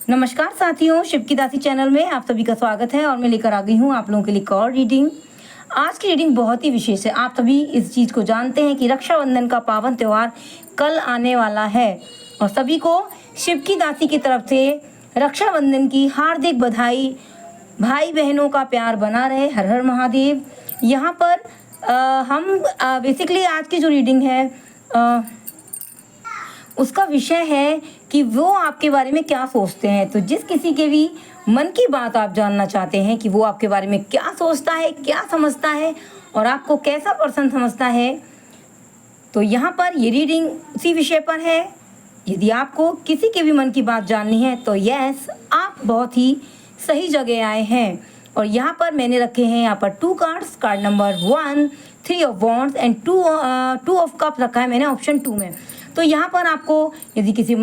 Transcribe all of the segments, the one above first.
नमस्कार साथियों, शिव की दासी चैनल में आप सभी का स्वागत है और मैं लेकर आ गई हूँ आप लोगों के लिए एक और रीडिंग। आज की रीडिंग बहुत ही विशेष है। आप सभी इस चीज़ को जानते हैं कि रक्षाबंधन का पावन त्यौहार कल आने वाला है और सभी को शिव की दासी की तरफ से रक्षाबंधन की हार्दिक बधाई। भाई बहनों का प्यार बना रहे। हर हर महादेव। यहाँ पर हम बेसिकली आज की जो रीडिंग है उसका विषय है कि वो आपके बारे में क्या सोचते हैं। तो जिस किसी के भी मन की बात आप जानना चाहते हैं कि वो आपके बारे में क्या सोचता है, क्या समझता है और आपको कैसा पर्सन समझता है, तो यहाँ पर ये रीडिंग उसी विषय पर है। यदि आपको किसी के भी मन की बात जाननी है तो यस, आप बहुत ही सही जगह आए हैं। और यहाँ पर मैंने रखे हैं यहाँ पर 2 cards. Card number 1 3 of wands and 2 of cup रखा है मैंने ऑप्शन 2 में। तो यहाँ पर आपको यदि किसी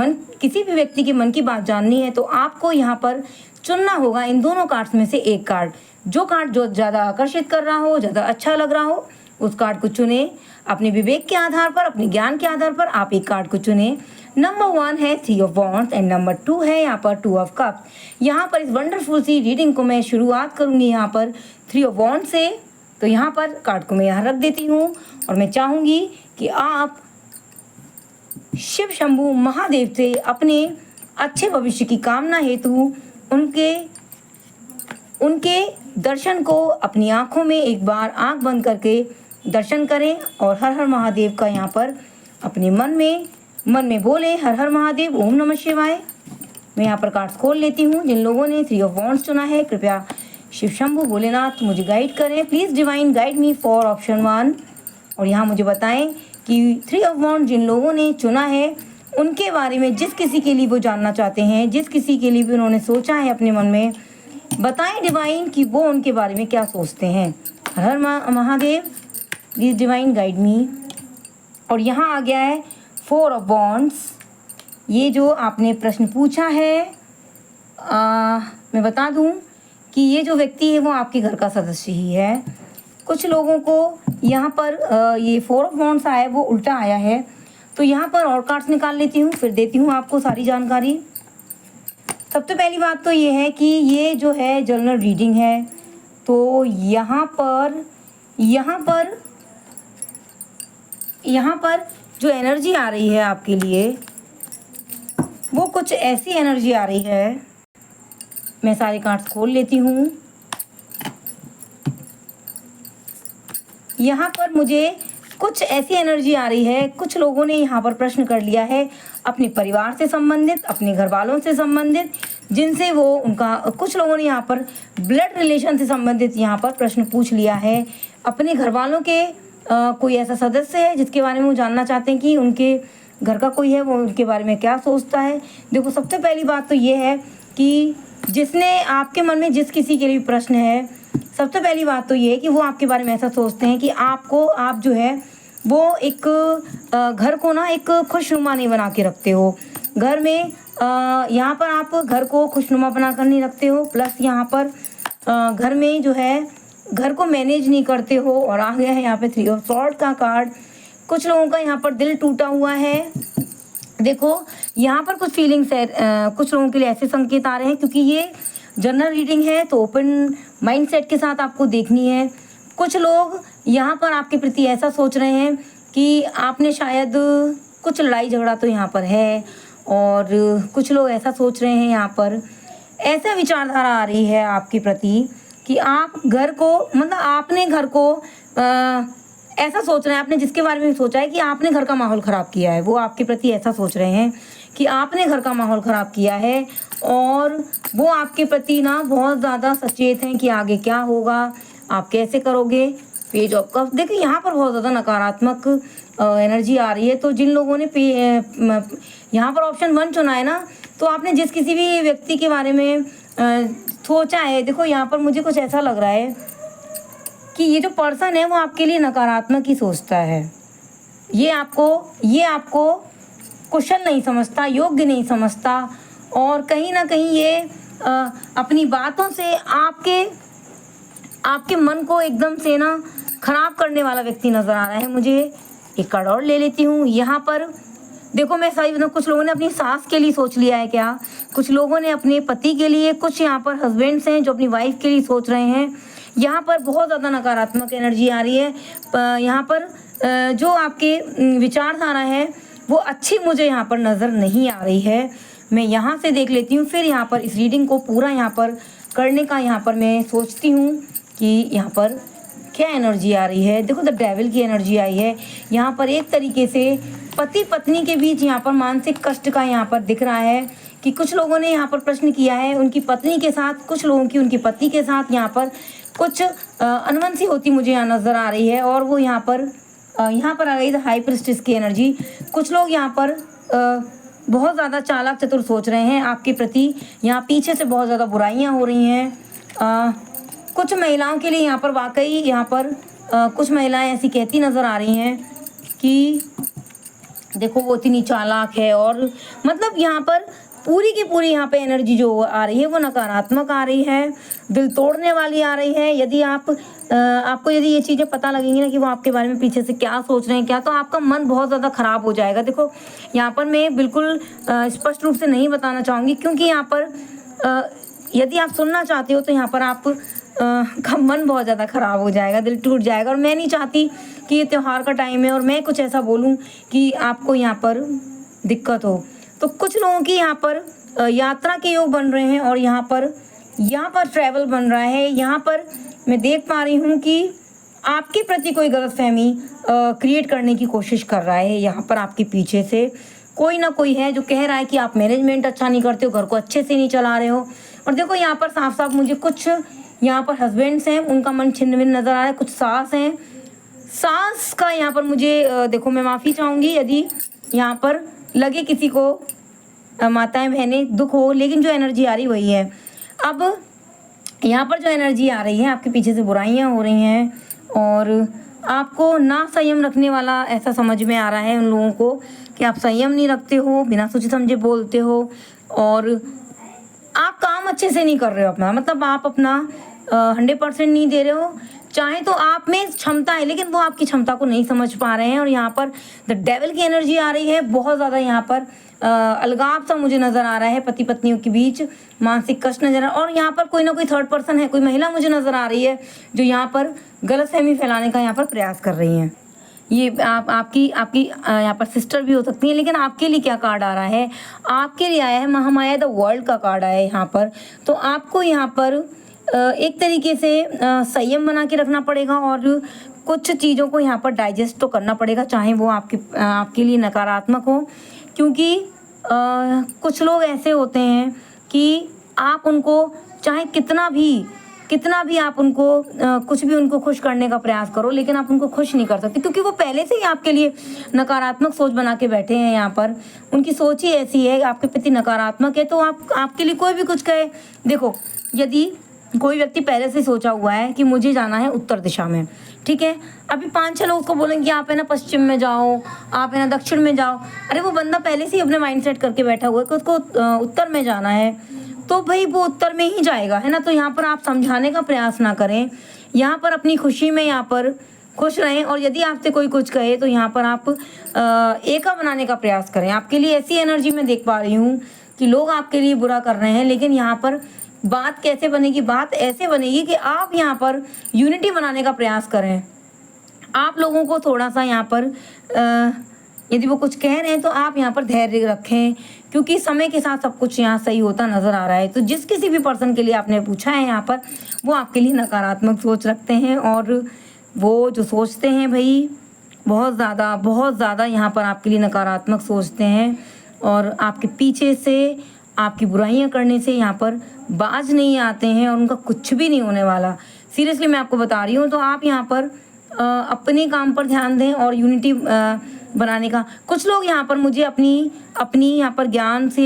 भी व्यक्ति के मन की बात जाननी है तो आपको यहाँ पर चुनना होगा इन दोनों कार्ड्स में से एक कार्ड। जो कार्ड जो ज़्यादा आकर्षित कर रहा हो, ज़्यादा अच्छा लग रहा हो, उस कार्ड को चुने। अपने विवेक के आधार पर, अपने ज्ञान के आधार पर आप एक कार्ड को चुने। नंबर 1 है 3 ऑफ वॉन्ड्स एंड नंबर 2 है यहाँ पर 2 ऑफ कप्स। यहाँ पर इस वंडरफुल सी रीडिंग को मैं शुरुआत करूँगी यहाँ पर 3 ऑफ वॉन्ड्स से। तो यहाँ पर कार्ड को मैं यहाँ रख देती हूँ और मैं चाहूँगी कि आप शिव शंभू महादेव से अपने अच्छे भविष्य की कामना हेतु उनके दर्शन को अपनी आंखों में एक बार आंख बंद करके दर्शन करें और हर हर महादेव का यहाँ पर अपने मन में बोले हर हर महादेव, ओम नमः शिवाय। मैं यहाँ पर कार्ड्स खोल लेती हूँ। जिन लोगों ने 3 ऑफ वॉन्ड्स चुना है कृपया शिव शंभू भोलेनाथ मुझे गाइड करें। Please divine guide me for option 1। और यहाँ मुझे बताएं कि 3 ऑफ वॉन्ड जिन लोगों ने चुना है उनके बारे में जिस किसी के लिए वो जानना चाहते हैं, जिस किसी के लिए भी उन्होंने सोचा है अपने मन में, बताएं डिवाइन कि वो उनके बारे में क्या सोचते हैं। हर Mahadev, please divine guide me. और यहाँ आ गया है 4 ऑफ वॉन्ड्स। ये जो आपने प्रश्न पूछा है मैं बता दूं कि ये जो व्यक्ति है वो आपके घर का सदस्य ही है। कुछ लोगों को यहाँ पर ये 4 ऑफ वॉन्ड्स आया है वो उल्टा आया है। तो यहाँ पर और कार्ड्स निकाल लेती हूँ, फिर देती हूँ आपको सारी जानकारी। सबसे पहली बात तो ये है कि ये जो है जनरल रीडिंग है। तो यहाँ पर जो एनर्जी आ रही है आपके लिए वो कुछ ऐसी एनर्जी आ रही है। मैं सारे कार्ड्स खोल लेती हूँ। यहाँ पर मुझे कुछ ऐसी एनर्जी आ रही है। कुछ लोगों ने यहाँ पर प्रश्न कर लिया है अपने परिवार से संबंधित, अपने घर वालों से संबंधित, जिनसे वो उनका, कुछ लोगों ने यहाँ पर ब्लड रिलेशन से संबंधित यहाँ पर प्रश्न पूछ लिया है। अपने घर वालों के कोई ऐसा सदस्य है जिसके बारे में वो जानना चाहते हैं कि उनके घर का कोई है वो उनके बारे में क्या सोचता है। देखो, सबसे पहली बात तो ये है कि जिसने आपके मन में जिस किसी के लिए प्रश्न है, सबसे पहली बात तो ये है कि वो आपके बारे में ऐसा सोचते हैं कि आप जो है वो एक घर को ना एक खुशनुमा नहीं बना के रखते हो। घर में यहाँ पर आप घर को खुशनुमा बना कर नहीं रखते हो, प्लस यहाँ पर घर में जो है घर को मैनेज नहीं करते हो। और आ गया है यहाँ पे 3 ऑफ सॉर्ड का कार्ड। कुछ लोगों का यहाँ पर दिल टूटा हुआ है। देखो, यहाँ पर कुछ फीलिंग्स है, कुछ लोगों के लिए ऐसे संकेत आ रहे हैं क्योंकि ये जनरल रीडिंग है तो ओपन माइंडसेट के साथ आपको देखनी है। कुछ लोग यहाँ पर आपके प्रति ऐसा सोच रहे हैं कि आपने शायद कुछ लड़ाई झगड़ा तो यहाँ पर है, और कुछ लोग ऐसा सोच रहे हैं, यहाँ पर ऐसा विचारधारा आ रही है आपके प्रति कि आप घर को, मतलब आपने घर को ऐसा सोच रहे हैं, आपने जिसके बारे में सोचा है कि आपने घर का माहौल ख़राब किया है, वो आपके प्रति ऐसा सोच रहे हैं कि आपने घर का माहौल ख़राब किया है और वो आपके प्रति ना बहुत ज़्यादा सचेत हैं कि आगे क्या होगा, आप कैसे करोगे। पेज ऑफ कप्स, देखिए यहाँ पर बहुत ज़्यादा नकारात्मक एनर्जी आ रही है। तो जिन लोगों ने यहाँ पर ऑप्शन 1 चुना है ना, तो आपने जिस किसी भी व्यक्ति के बारे में सोचा है, देखो यहाँ पर मुझे कुछ ऐसा लग रहा है कि ये जो पर्सन है वो आपके लिए नकारात्मक ही सोचता है। ये आपको कुशल नहीं समझता, योग्य नहीं समझता, और कहीं ना कहीं ये अपनी बातों से आपके मन को एकदम से ना खराब करने वाला व्यक्ति नज़र आ रहा है। मुझे एक कार्ड और ले लेती हूँ। यहाँ पर देखो मैं सही बताऊँ, कुछ लोगों ने अपनी सास के लिए सोच लिया है क्या, कुछ लोगों ने अपने पति के लिए, कुछ यहाँ पर हस्बैंड्स हैं जो अपनी वाइफ के लिए सोच रहे हैं। यहाँ पर बहुत ज़्यादा नकारात्मक एनर्जी आ रही है। यहाँ पर जो आपके विचारधारा है वो अच्छी मुझे यहाँ पर नज़र नहीं आ रही है। मैं यहाँ से देख लेती हूँ, फिर यहाँ पर इस रीडिंग को पूरा यहाँ पर करने का यहाँ पर मैं सोचती हूँ कि यहाँ पर क्या एनर्जी आ रही है। देखो द डेविल की एनर्जी आई है यहाँ पर। एक तरीके से पति पत्नी के बीच यहाँ पर मानसिक कष्ट का यहाँ पर दिख रहा है कि कुछ लोगों ने यहाँ पर प्रश्न किया है उनकी पत्नी के साथ, कुछ लोगों की उनकी पति के साथ यहाँ पर कुछ अनबन होती मुझे यहाँ नज़र आ रही है। और वो यहाँ पर आ गई द हाई प्रिस्टेस की एनर्जी। कुछ लोग यहाँ पर बहुत ज़्यादा चालाक चतुर सोच रहे हैं आपके प्रति। यहाँ पीछे से बहुत ज़्यादा बुराइयाँ हो रही हैं। कुछ महिलाओं के लिए यहाँ पर वाकई यहाँ पर कुछ महिलाएं ऐसी कहती नज़र आ रही हैं कि देखो वो इतनी चालाक है, और मतलब यहाँ पर पूरी की पूरी यहाँ पे एनर्जी जो आ रही है वो नकारात्मक आ रही है, दिल तोड़ने वाली आ रही है। यदि आपको यदि ये चीज़ें पता लगेंगी ना कि वो आपके बारे में पीछे से क्या सोच रहे हैं क्या, तो आपका मन बहुत ज़्यादा ख़राब हो जाएगा। देखो यहाँ पर मैं बिल्कुल स्पष्ट रूप से नहीं बताना चाहूँगी, क्योंकि यहाँ पर यदि आप सुनना चाहते हो तो यहाँ पर आप का मन बहुत ज़्यादा ख़राब हो जाएगा, दिल टूट जाएगा। और मैं नहीं चाहती कि ये त्यौहार का टाइम है और मैं कुछ ऐसा बोलूँ कि आपको यहाँ पर दिक्कत हो। तो कुछ लोगों की यहाँ पर यात्रा के योग बन रहे हैं, और यहाँ पर ट्रैवल बन रहा है। यहाँ पर मैं देख पा रही हूँ कि आपके प्रति कोई गलतफहमी क्रिएट करने की कोशिश कर रहा है। यहाँ पर आपके पीछे से कोई ना कोई है जो कह रहा है कि आप मैनेजमेंट अच्छा नहीं करते हो, घर को अच्छे से नहीं चला रहे हो। और देखो यहाँ पर साफ साफ मुझे कुछ यहाँ पर हस्बैंड्स हैं उनका मन छिन्न भिन्न नज़र आ रहा है, कुछ सास हैं, सास का यहाँ पर मुझे देखो मैं माफ़ी चाहूँगी यदि यहाँ पर लगे किसी को माताएं बहनें दुख हो, लेकिन जो एनर्जी आ रही वही है। अब यहाँ पर जो एनर्जी आ रही है आपके पीछे से बुराइयाँ हो रही हैं, और आपको ना संयम रखने वाला ऐसा समझ में आ रहा है उन लोगों को कि आप संयम नहीं रखते हो, बिना सोचे समझे बोलते हो, और आप काम अच्छे से नहीं कर रहे हो अपना, मतलब आप अपना 100% नहीं दे रहे हो। चाहे तो आप में क्षमता है लेकिन वो आपकी क्षमता को नहीं समझ पा रहे हैं। और यहाँ पर द डेविल की एनर्जी आ रही है, बहुत ज़्यादा यहाँ पर अलगाव सा मुझे नज़र आ रहा है, पति पत्नियों के बीच मानसिक कष्ट नजर आ रहा है। और यहाँ पर कोई ना कोई थर्ड पर्सन है, कोई महिला मुझे नज़र आ रही है जो यहाँ पर गलतफहमी फैलाने का यहाँ पर प्रयास कर रही हैं। ये आपकी यहाँ पर सिस्टर भी हो सकती है, लेकिन आपके लिए क्या कार्ड आ रहा है, आपके लिए आया है महामाया द वर्ल्ड का कार्ड आया है यहाँ पर। तो आपको यहाँ पर एक तरीके से संयम बना के रखना पड़ेगा, और कुछ चीज़ों को यहाँ पर डाइजेस्ट तो करना पड़ेगा, चाहे वो आपके लिए नकारात्मक हो। क्योंकि कुछ लोग ऐसे होते हैं कि आप उनको चाहे कितना भी आप उनको कुछ भी उनको खुश करने का प्रयास करो, लेकिन आप उनको खुश नहीं कर सकते, क्योंकि वो पहले से ही आपके लिए नकारात्मक सोच बना के बैठे हैं। यहाँ पर उनकी सोच ही ऐसी है, आपके प्रति नकारात्मक है, तो आपके लिए कोई भी कुछ कहे। देखो यदि कोई व्यक्ति पहले से सोचा हुआ है कि मुझे जाना है उत्तर दिशा में, ठीक है, अभी 5-6 लोग उसको बोलेंगे आप है ना पश्चिम में जाओ, आप है ना दक्षिण में जाओ। अरे वो बंदा पहले से ही अपने माइंड सेट करके बैठा हुआ है कि उसको उत्तर में जाना है, तो भाई वो उत्तर में ही जाएगा, है ना। तो यहाँ पर आप समझाने का प्रयास ना करें, यहाँ पर अपनी खुशी में यहाँ पर खुश रहें। और यदि आपसे कोई कुछ कहे तो यहाँ पर आप एका बनाने का प्रयास करें। आपके लिए ऐसी एनर्जी मैं देख पा रही हूँ कि लोग आपके लिए बुरा कर रहे हैं, लेकिन यहाँ पर बात कैसे बनेगी, बात ऐसे बनेगी कि आप यहाँ पर यूनिटी बनाने का प्रयास करें। आप लोगों को थोड़ा सा यहाँ पर यदि वो कुछ कह रहे हैं तो आप यहाँ पर धैर्य रखें, क्योंकि समय के साथ सब कुछ यहाँ सही होता नज़र आ रहा है। तो जिस किसी भी पर्सन के लिए आपने पूछा है यहाँ पर, वो आपके लिए नकारात्मक सोच रखते हैं, और वो जो सोचते हैं भाई बहुत ज़्यादा यहाँ पर आपके लिए नकारात्मक सोचते हैं, और आपके पीछे से आपकी बुराइयां करने से यहाँ पर बाज नहीं आते हैं, और उनका कुछ भी नहीं होने वाला। सीरियसली मैं आपको बता रही हूँ। तो आप यहाँ पर अपने काम पर ध्यान दें और यूनिटी बनाने का। कुछ लोग यहाँ पर मुझे अपनी यहाँ पर ज्ञान से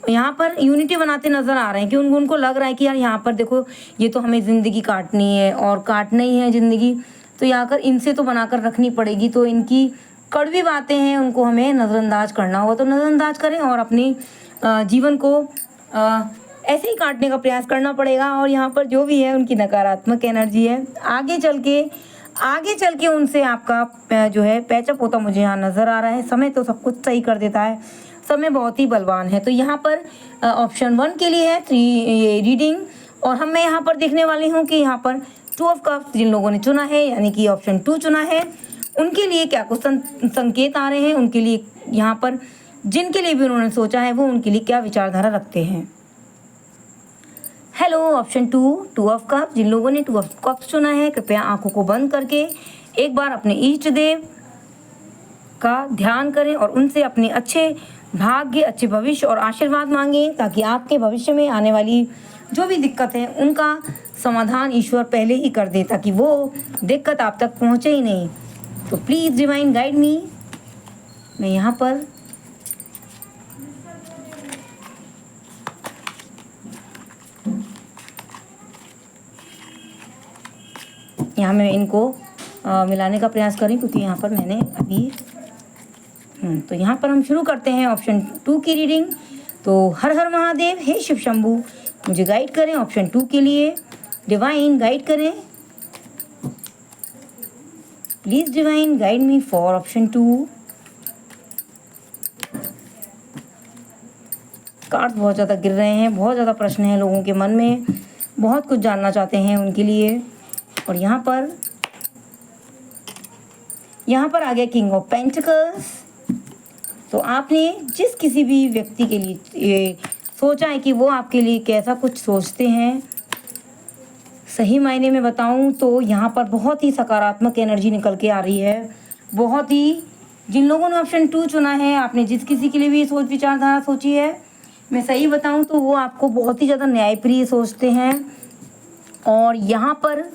यहाँ पर यूनिटी बनाते नज़र आ रहे हैं कि उनको लग रहा है कि यार यहाँ पर देखो ये तो हमें ज़िंदगी काटनी है और काटना ही है ज़िंदगी, तो यहाँ कर इनसे तो बनाकर रखनी पड़ेगी। तो इनकी कड़वी बातें हैं, उनको हमें नज़रअंदाज करना होगा तो नज़रअंदाज करें, और अपनी जीवन को ऐसे ही काटने का प्रयास करना पड़ेगा। और यहाँ पर जो भी है उनकी नकारात्मक एनर्जी है, आगे चल के आगे चल के उनसे आपका जो है पैचअप होता मुझे यहाँ नज़र आ रहा है। समय तो सब कुछ सही कर देता है, समय बहुत ही बलवान है। तो यहाँ पर ऑप्शन 1 के लिए है 3 रीडिंग। और मैं यहाँ पर देखने वाली हूँ कि यहाँ पर 2 ऑफ कप्स जिन लोगों ने चुना है, यानी कि ऑप्शन 2 चुना है, उनके लिए क्या कुछ संकेत आ रहे हैं, उनके लिए यहाँ पर जिनके लिए भी उन्होंने सोचा है वो उनके लिए क्या विचारधारा रखते हैं। हेलो ऑप्शन 2 ऑफ कप्स जिन लोगों ने 2 ऑफ कप्स चुना है, कृपया आंखों को बंद करके एक बार अपने इष्ट देव का ध्यान करें और उनसे अपने अच्छे भाग्य, अच्छे भविष्य और आशीर्वाद मांगें, ताकि आपके भविष्य में आने वाली जो भी दिक्कत है उनका समाधान ईश्वर पहले ही कर दे, ताकि वो दिक्कत आप तक पहुँचे ही नहीं। तो प्लीज़ डिवाइन गाइड मी। मैं यहाँ पर मैं इनको मिलाने का प्रयास करें, क्योंकि यहाँ पर मैंने अभी तो यहाँ पर हम शुरू करते हैं ऑप्शन 2 की रीडिंग। तो हर हर महादेव, हे शिव शंभू, मुझे गाइड करें ऑप्शन 2 के लिए। डिवाइन गाइड करें, please divine guide me for option 2। Cards बहुत ज़्यादा गिर रहे हैं, बहुत ज़्यादा प्रश्न हैं लोगों के मन में, बहुत कुछ जानना चाहते हैं उनके लिए। और यहाँ पर आ गया किंग ऑफ पेंटिकल्स। तो आपने जिस किसी भी व्यक्ति के लिए सोचा है कि वो आपके लिए कैसा कुछ सोचते हैं, सही मायने में बताऊं तो यहाँ पर बहुत ही सकारात्मक एनर्जी निकल के आ रही है। बहुत ही जिन लोगों ने ऑप्शन 2 चुना है, आपने जिस किसी के लिए भी सोच विचारधारा सोची है, मैं सही बताऊं तो वो आपको बहुत ही ज़्यादा न्यायप्रिय सोचते हैं। और यहाँ पर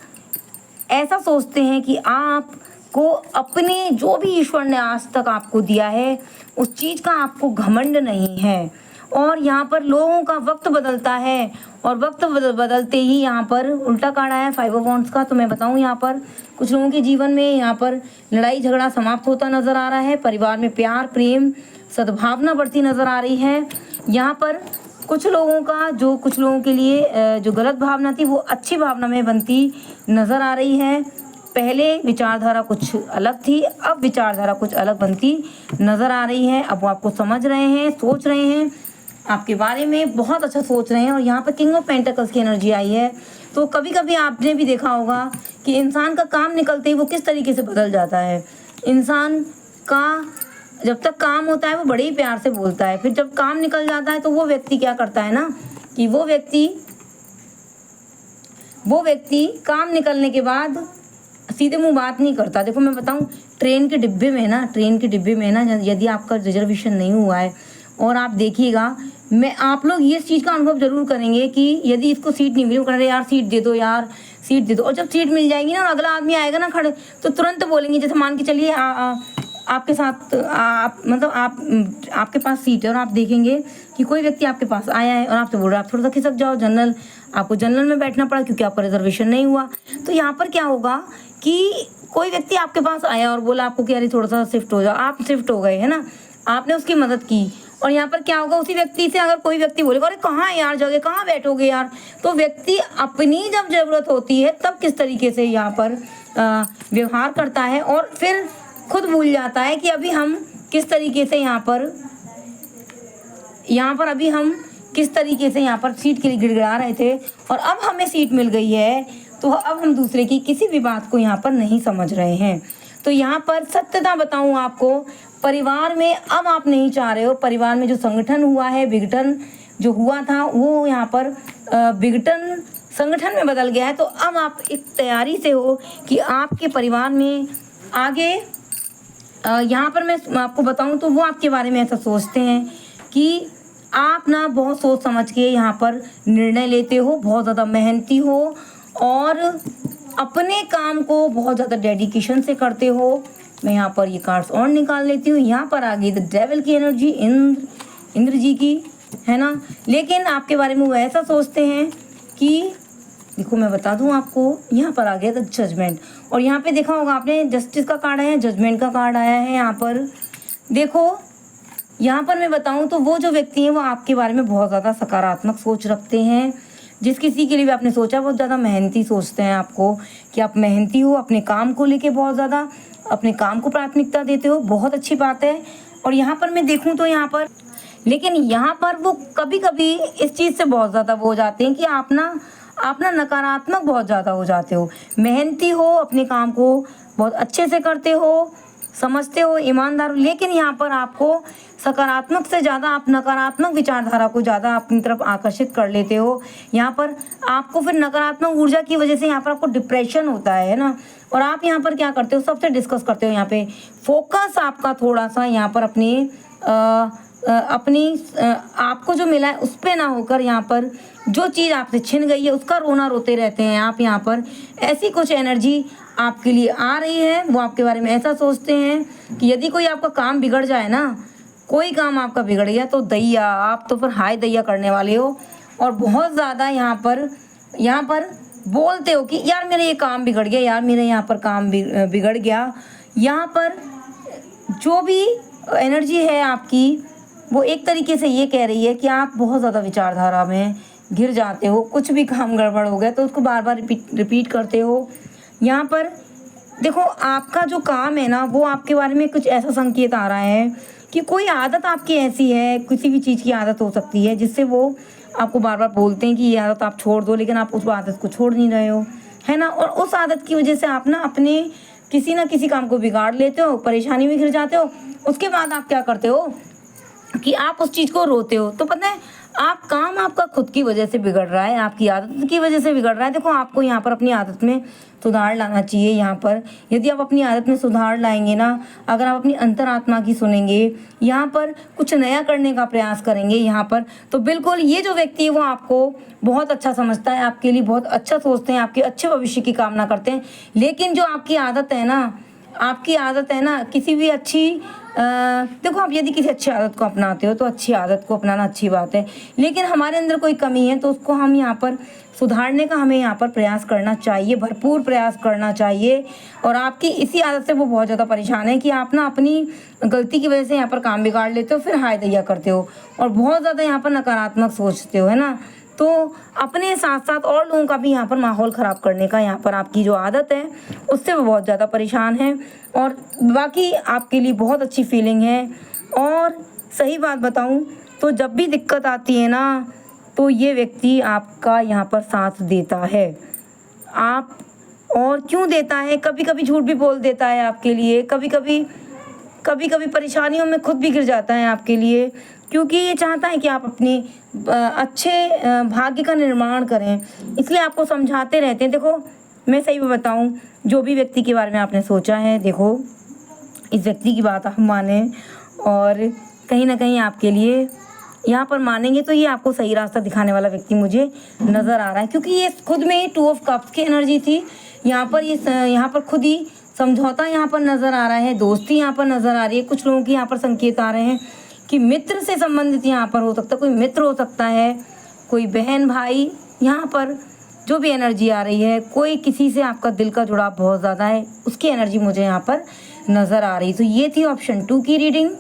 ऐसा सोचते हैं कि आपको अपने जो भी ईश्वर ने आज तक आपको दिया है उस चीज़ का आपको घमंड नहीं है। और यहाँ पर लोगों का वक्त बदलता है, और वक्त बदलते ही यहाँ पर उल्टा कार्ड आया है 5 ऑफ वॉन्ड्स का। तो मैं बताऊँ, यहाँ पर कुछ लोगों के जीवन में यहाँ पर लड़ाई झगड़ा समाप्त होता नज़र आ रहा है। परिवार में प्यार, प्रेम, सद्भावना बढ़ती नज़र आ रही है। यहाँ पर कुछ लोगों के लिए जो गलत भावना थी वो अच्छी भावना में बनती नज़र आ रही है। पहले विचारधारा कुछ अलग थी, अब विचारधारा कुछ अलग बनती नज़र आ रही है। अब वो आपको समझ रहे हैं, सोच रहे हैं, आपके बारे में बहुत अच्छा सोच रहे हैं। और यहाँ पर किंग ऑफ पेंटिकल्स की एनर्जी आई है। तो कभी कभी आपने भी देखा होगा कि इंसान का काम निकलते ही वो किस तरीके से बदल जाता है। इंसान का जब तक काम होता है वो बड़े ही प्यार से बोलता है, फिर जब काम निकल जाता है तो वो व्यक्ति क्या करता है ना कि वो व्यक्ति काम निकलने के बाद सीधे मुंह बात नहीं करता। देखो मैं बताऊं, ट्रेन के डिब्बे में ना यदि आपका रिजर्वेशन नहीं हुआ है, और आप देखिएगा, आप लोग ये चीज़ का अनुभव जरूर करेंगे कि यदि इसको सीट नहीं मिली, कह रहे यार सीट दे दो यार, सीट दे दो। और जब सीट मिल जाएगी ना और अगला आदमी आएगा ना खड़े, तो तुरंत बोलेंगे, जैसे मान के चलिए आपके साथ आपके पास सीट है और आप देखेंगे कि कोई व्यक्ति आपके पास आया है और आपसे बोल रहा है आप थोड़ा सा खिसक जाओ, आपको जनरल में बैठना पड़ा क्योंकि आपका रिजर्वेशन नहीं हुआ। तो यहाँ पर क्या होगा कि कोई व्यक्ति आपके पास आया और बोला आपको कि अरे थोड़ा सा शिफ्ट हो जाओ, आप शिफ्ट हो गए, है ना, आपने उसकी मदद की। और यहाँ पर क्या होगा, उसी व्यक्ति से अगर कोई व्यक्ति बोलेगा अरे कहाँ है यार जगह, कहाँ बैठोगे यार, तो व्यक्ति अपनी जब ज़रूरत होती है तब किस तरीके से यहाँ पर व्यवहार करता है, और फिर खुद भूल जाता है कि अभी हम किस तरीके से यहाँ पर सीट के लिए गिड़गिड़ा रहे थे, और अब हमें सीट मिल गई है तो अब हम दूसरे की किसी भी बात को यहाँ पर नहीं समझ रहे हैं। तो यहाँ पर सत्यता बताऊँ आपको, परिवार में अब आप नहीं चाह रहे हो, परिवार में जो संगठन हुआ है, विघटन जो हुआ था वो यहाँ पर विघटन संगठन में बदल गया है। तो अब आप एक तैयारी से हो कि आपके परिवार में आगे यहाँ पर मैं आपको बताऊँ तो वो आपके बारे में ऐसा सोचते हैं कि आप ना बहुत सोच समझ के यहाँ पर निर्णय लेते हो, बहुत ज़्यादा मेहनती हो और अपने काम को बहुत ज़्यादा डेडिकेशन से करते हो। मैं यहाँ पर ये कार्ड्स और निकाल लेती हूँ। यहाँ पर आ गई द डेविल की एनर्जी, इंद्र जी की, है ना। लेकिन आपके बारे में वो ऐसा सोचते हैं कि देखो मैं बता दूँ आपको, यहाँ पर आ गया द जजमेंट, और यहाँ पे देखा होगा आपने जस्टिस का कार्ड आया है, जजमेंट का कार्ड आया है। यहाँ पर देखो, यहाँ पर मैं बताऊँ तो वो जो व्यक्ति हैं वो आपके बारे में बहुत ज़्यादा सकारात्मक सोच रखते हैं। जिस किसी के लिए भी आपने सोचा बहुत ज़्यादा मेहनती सोचते हैं आपको, कि आप मेहनती हो, अपने काम को लेके बहुत ज़्यादा अपने काम को प्राथमिकता देते हो, बहुत अच्छी बात है। और यहाँ पर मैं देखूँ तो यहाँ पर, लेकिन यहाँ पर वो कभी-कभी इस चीज़ से बहुत ज़्यादा वो हो जाते हैं कि आप ना नकारात्मक बहुत ज़्यादा हो जाते हो। मेहनती हो, अपने काम को बहुत अच्छे से करते हो, समझते हो, ईमानदार हो, लेकिन यहाँ पर आपको सकारात्मक से ज़्यादा आप नकारात्मक विचारधारा को ज़्यादा अपनी तरफ आकर्षित कर लेते हो। यहाँ पर आपको फिर नकारात्मक ऊर्जा की वजह से यहाँ पर आपको डिप्रेशन होता है ना। और आप यहाँ पर क्या करते हो, सबसे डिस्कस करते हो, यहाँ पे फोकस आपका थोड़ा सा यहाँ पर आपको जो मिला है उस पर ना होकर यहाँ पर जो चीज़ आपसे छिन गई है उसका रोना रोते रहते हैं आप। यहाँ पर ऐसी कुछ एनर्जी आपके लिए आ रही है, वो आपके बारे में ऐसा सोचते हैं कि यदि कोई आपका काम बिगड़ जाए ना, कोई काम आपका बिगड़ गया तो दैया, आप तो फिर हाय दैया करने वाले हो। और बहुत ज़्यादा यहाँ पर बोलते हो कि यार मेरा ये काम बिगड़ गया, यार मेरा यहाँ पर काम बिगड़ गया। यहाँ पर जो भी एनर्जी है आपकी, वो एक तरीके से ये कह रही है कि आप बहुत ज़्यादा विचारधारा में घिर जाते हो। कुछ भी काम गड़बड़ हो गया तो उसको बार बार रिपीट करते हो। यहाँ पर देखो, आपका जो काम है ना, वो आपके बारे में कुछ ऐसा संकेत आ रहा है कि कोई आदत आपकी ऐसी है, किसी भी चीज़ की आदत हो सकती है जिससे वो आपको बार बार बोलते हैं कि ये आदत आप छोड़ दो, लेकिन आप उस आदत को छोड़ नहीं रहे हो, है ना। और उस आदत की वजह से आप ना अपने किसी ना किसी काम को बिगाड़ लेते हो, परेशानी में घिर जाते हो। उसके बाद आप क्या करते हो कि आप उस चीज़ को रोते हो। तो पता है, आपका खुद की वजह से बिगड़ रहा है, आपकी आदत की वजह से बिगड़ रहा है। देखो, आपको यहाँ पर अपनी आदत में सुधार लाना चाहिए। यहाँ पर यदि आप अपनी आदत में सुधार लाएंगे ना, अगर आप अपनी अंतरात्मा की सुनेंगे, यहाँ पर कुछ नया करने का प्रयास करेंगे यहाँ पर, तो बिल्कुल ये जो व्यक्ति है वो आपको बहुत अच्छा समझता है, आपके लिए बहुत अच्छा सोचते हैं, आपके अच्छे भविष्य की कामना करते हैं। लेकिन जो आपकी आदत है ना, किसी भी अच्छी देखो, आप यदि किसी अच्छी आदत को अपनाते हो तो अच्छी आदत को अपनाना अच्छी बात है, लेकिन हमारे अंदर कोई कमी है तो उसको हम यहाँ पर सुधारने का हमें यहाँ पर प्रयास करना चाहिए, भरपूर प्रयास करना चाहिए। और आपकी इसी आदत से वो बहुत ज़्यादा परेशान है कि आप ना अपनी गलती की वजह से यहाँ पर काम बिगाड़ लेते हो, फिर हाय दैया करते हो और बहुत ज़्यादा यहाँ पर नकारात्मक सोचते हो, है ना। तो अपने साथ साथ और लोगों का भी यहाँ पर माहौल ख़राब करने का यहाँ पर आपकी जो आदत है उससे वो बहुत ज़्यादा परेशान है। और बाकी आपके लिए बहुत अच्छी फीलिंग है। और सही बात बताऊँ तो जब भी दिक्कत आती है ना, तो ये व्यक्ति आपका यहाँ पर साथ देता है। आप और क्यों देता है, कभी कभी झूठ भी बोल देता है आपके लिए, कभी कभी परेशानियों में खुद भी गिर जाता है आपके लिए, क्योंकि ये चाहता है कि आप अपने अच्छे भाग्य का निर्माण करें, इसलिए आपको समझाते रहते हैं। देखो, मैं सही में बताऊं, जो भी व्यक्ति के बारे में आपने सोचा है, देखो इस व्यक्ति की बात आप माने और कहीं ना कहीं आपके लिए यहाँ पर मानेंगे तो ये आपको सही रास्ता दिखाने वाला व्यक्ति मुझे नज़र आ रहा है, क्योंकि ये खुद में ही 2 ऑफ कप्स की एनर्जी थी। यहाँ पर खुद ही समझौता यहाँ पर नज़र आ रहा है, दोस्ती यहाँ पर नज़र आ रही है। कुछ लोगों की यहाँ पर संकेत आ रहे हैं कि मित्र से संबंधित यहाँ पर हो सकता है, कोई मित्र हो सकता है, कोई बहन भाई, यहाँ पर जो भी एनर्जी आ रही है, कोई किसी से आपका दिल का जुड़ाव बहुत ज़्यादा है, उसकी एनर्जी मुझे यहाँ पर नज़र आ रही। तो ये थी ऑप्शन 2 की रीडिंग।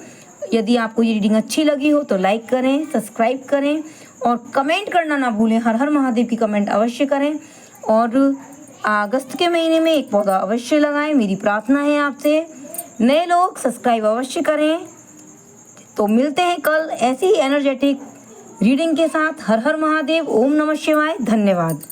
यदि आपको ये रीडिंग अच्छी लगी हो तो लाइक करें, सब्सक्राइब करें और कमेंट करना ना भूलें। हर हर महादेव की कमेंट अवश्य करें और अगस्त के महीने में एक पौधा अवश्य लगाएं, मेरी प्रार्थना है आपसे। नए लोग सब्सक्राइब अवश्य करें। तो मिलते हैं कल ऐसी ही एनर्जेटिक रीडिंग के साथ। हर हर महादेव, ओम नमः शिवाय, धन्यवाद।